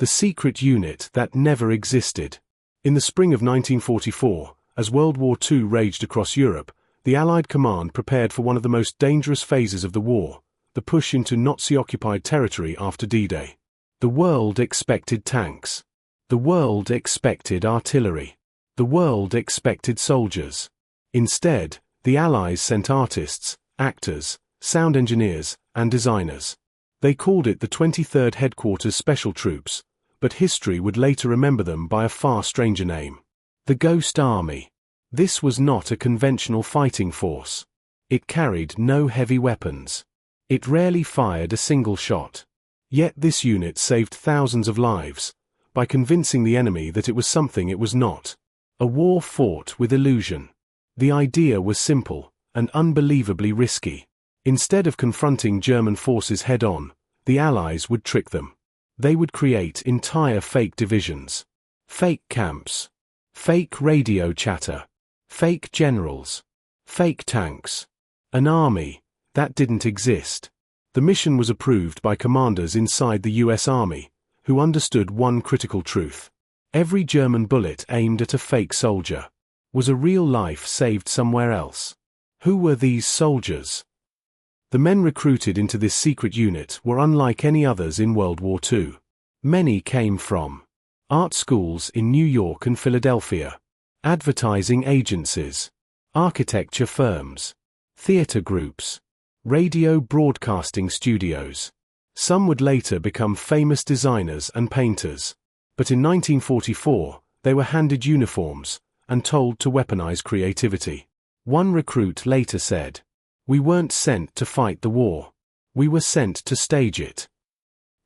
the secret unit that never existed. In the spring of 1944, as World War II raged across Europe, the Allied command prepared for one of the most dangerous phases of the war, the push into Nazi-occupied territory after D-Day. The world expected tanks. The world expected artillery. The world expected soldiers. Instead, the Allies sent artists, actors, sound engineers, and designers. They called it the 23rd Headquarters Special Troops, but history would later remember them by a far stranger name: the Ghost Army. This was not a conventional fighting force. It carried no heavy weapons. It rarely fired a single shot. Yet this unit saved thousands of lives, by convincing the enemy that it was something it was not: a war fought with illusion. The idea was simple, and unbelievably risky. Instead of confronting German forces head-on, the Allies would trick them. They would create entire fake divisions. Fake camps. Fake radio chatter. Fake generals. Fake tanks. An army that didn't exist. The mission was approved by commanders inside the US Army, who understood one critical truth: every German bullet aimed at a fake soldier was a real life saved somewhere else. Who were these soldiers? The men recruited into this secret unit were unlike any others in World War II. Many came from art schools in New York and Philadelphia, advertising agencies, architecture firms, theater groups, radio broadcasting studios. Some would later become famous designers and painters. But in 1944, they were handed uniforms and told to weaponize creativity. One recruit later said, "We weren't sent to fight the war. We were sent to stage it."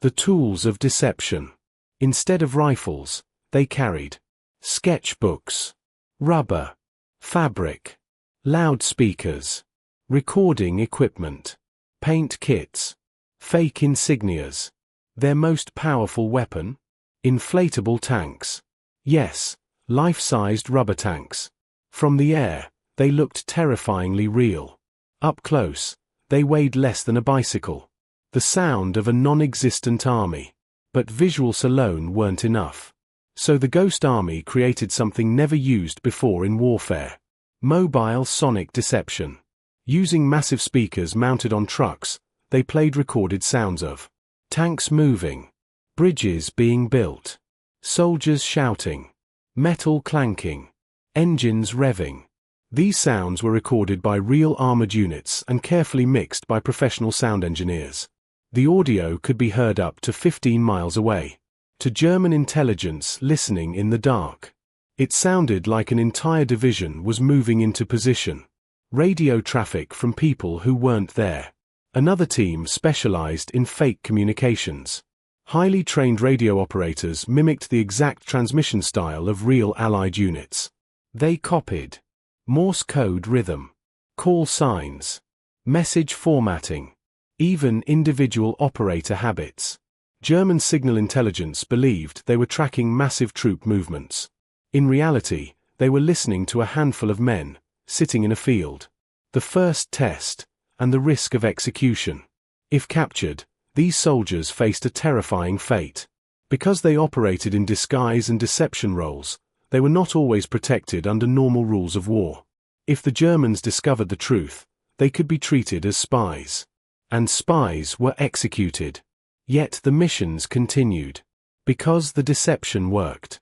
The tools of deception. Instead of rifles, they carried sketchbooks, rubber, fabric, loudspeakers, recording equipment, paint kits, fake insignias. Their most powerful weapon? Inflatable tanks. Yes, life-sized rubber tanks. From the air, they looked terrifyingly real. Up close, they weighed less than a bicycle. The sound of a non-existent army. But visuals alone weren't enough. So the Ghost Army created something never used before in warfare: mobile sonic deception. Using massive speakers mounted on trucks, they played recorded sounds of tanks moving, bridges being built, soldiers shouting, metal clanking, engines revving. These sounds were recorded by real armored units and carefully mixed by professional sound engineers. The audio could be heard up to 15 miles away. To German intelligence listening in the dark, it sounded like an entire division was moving into position. Radio traffic from people who weren't there. Another team specialized in fake communications. Highly trained radio operators mimicked the exact transmission style of real Allied units. They copied Morse code rhythm, call signs, message formatting, even individual operator habits. German signal intelligence believed they were tracking massive troop movements. In reality, they were listening to a handful of men, sitting in a field. The first test, and the risk of execution. If captured, these soldiers faced a terrifying fate. Because they operated in disguise and deception roles, they were not always protected under normal rules of war. If the Germans discovered the truth, they could be treated as spies. And spies were executed. Yet the missions continued. Because the deception worked.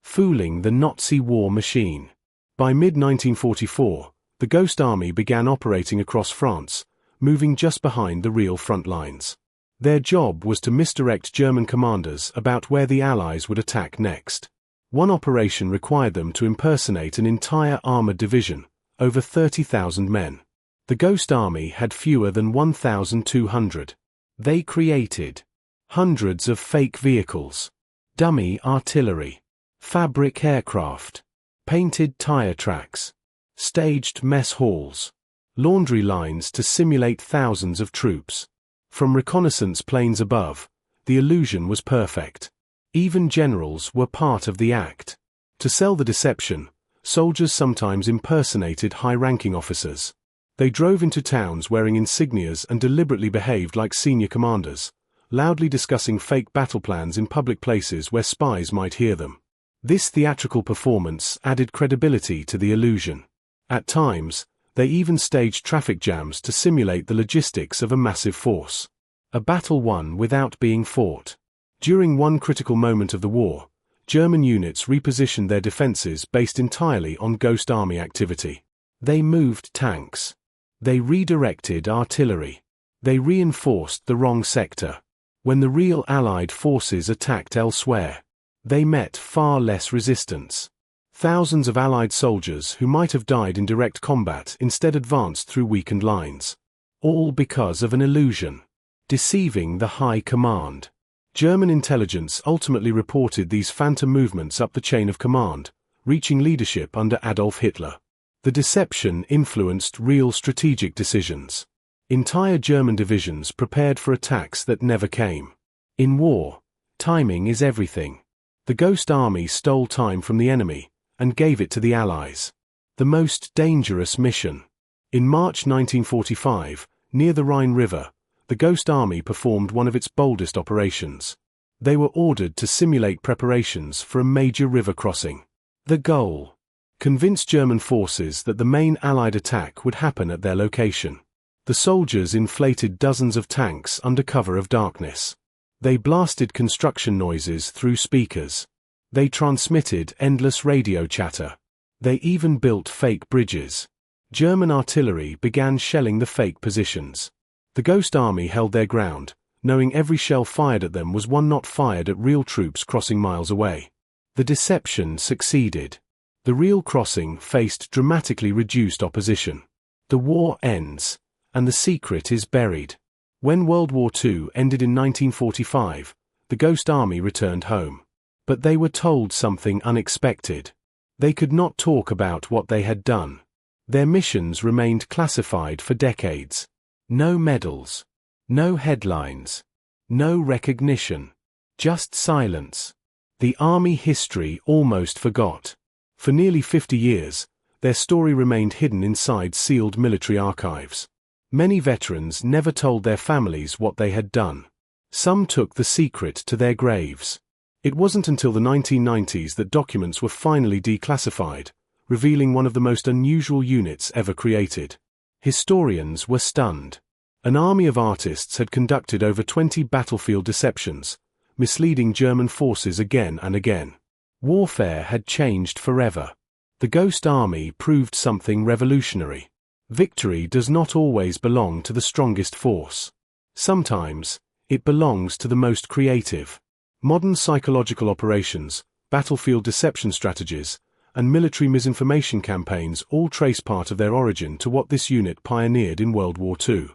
Fooling the Nazi war machine. By mid-1944, the Ghost Army began operating across France, moving just behind the real front lines. Their job was to misdirect German commanders about where the Allies would attack next. One operation required them to impersonate an entire armored division, over 30,000 men. The Ghost Army had fewer than 1,200. They created hundreds of fake vehicles, dummy artillery, fabric aircraft, painted tire tracks, staged mess halls, laundry lines to simulate thousands of troops. From reconnaissance planes above, the illusion was perfect. Even generals were part of the act. To sell the deception, soldiers sometimes impersonated high-ranking officers. They drove into towns wearing insignias and deliberately behaved like senior commanders, loudly discussing fake battle plans in public places where spies might hear them. This theatrical performance added credibility to the illusion. At times, they even staged traffic jams to simulate the logistics of a massive force. A battle won without being fought. During one critical moment of the war, German units repositioned their defenses based entirely on ghost army activity. They moved tanks. They redirected artillery. They reinforced the wrong sector. When the real Allied forces attacked elsewhere, they met far less resistance. Thousands of Allied soldiers who might have died in direct combat instead advanced through weakened lines. All because of an illusion. Deceiving the high command. German intelligence ultimately reported these phantom movements up the chain of command, reaching leadership under Adolf Hitler. The deception influenced real strategic decisions. Entire German divisions prepared for attacks that never came. In war, timing is everything. The Ghost Army stole time from the enemy and gave it to the Allies. The most dangerous mission. In March 1945, near the Rhine River, the Ghost Army performed one of its boldest operations. They were ordered to simulate preparations for a major river crossing. The goal: convince German forces that the main Allied attack would happen at their location. The soldiers inflated dozens of tanks under cover of darkness. They blasted construction noises through speakers. They transmitted endless radio chatter. They even built fake bridges. German artillery began shelling the fake positions. The Ghost Army held their ground, knowing every shell fired at them was one not fired at real troops crossing miles away. The deception succeeded. The real crossing faced dramatically reduced opposition. The war ends, and the secret is buried. When World War II ended in 1945, the Ghost Army returned home. But they were told something unexpected. They could not talk about what they had done. Their missions remained classified for decades. No medals. No headlines. No recognition. Just silence. The Army history almost forgot. For nearly 50 years, their story remained hidden inside sealed military archives. Many veterans never told their families what they had done. Some took the secret to their graves. It wasn't until the 1990s that documents were finally declassified, revealing one of the most unusual units ever created. Historians were stunned. An army of artists had conducted over 20 battlefield deceptions, misleading German forces again and again. Warfare had changed forever. The Ghost Army proved something revolutionary. Victory does not always belong to the strongest force. Sometimes, it belongs to the most creative. Modern psychological operations, battlefield deception strategies, and military misinformation campaigns all trace part of their origin to what this unit pioneered in World War II.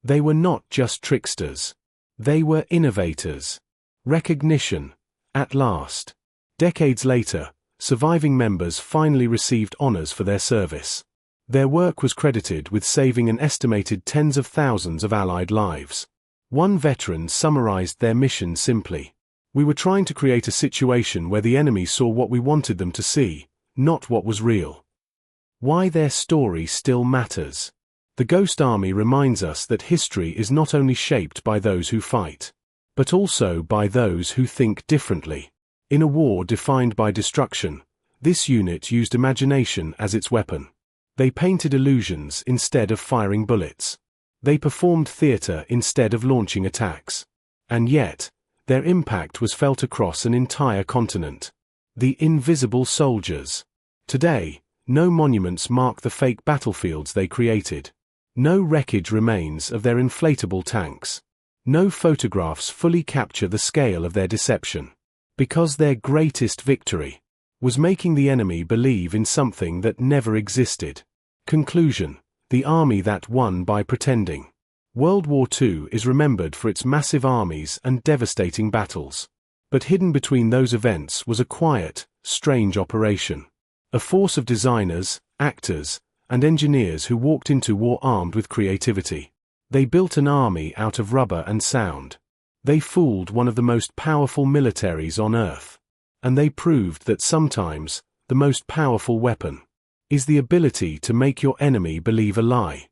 They were not just tricksters. They were innovators. Recognition, at last. Decades later, surviving members finally received honors for their service. Their work was credited with saving an estimated tens of thousands of Allied lives. One veteran summarized their mission simply: "We were trying to create a situation where the enemy saw what we wanted them to see, not what was real." Why their story still matters. The Ghost Army reminds us that history is not only shaped by those who fight, but also by those who think differently. In a war defined by destruction, this unit used imagination as its weapon. They painted illusions instead of firing bullets. They performed theater instead of launching attacks. And yet, their impact was felt across an entire continent. The invisible soldiers. Today, no monuments mark the fake battlefields they created. No wreckage remains of their inflatable tanks. No photographs fully capture the scale of their deception. Because their greatest victory was making the enemy believe in something that never existed. Conclusion: the army that won by pretending. World War II is remembered for its massive armies and devastating battles. But hidden between those events was a quiet, strange operation. A force of designers, actors, and engineers who walked into war armed with creativity. They built an army out of rubber and sound. They fooled one of the most powerful militaries on Earth. And they proved that sometimes, the most powerful weapon is the ability to make your enemy believe a lie.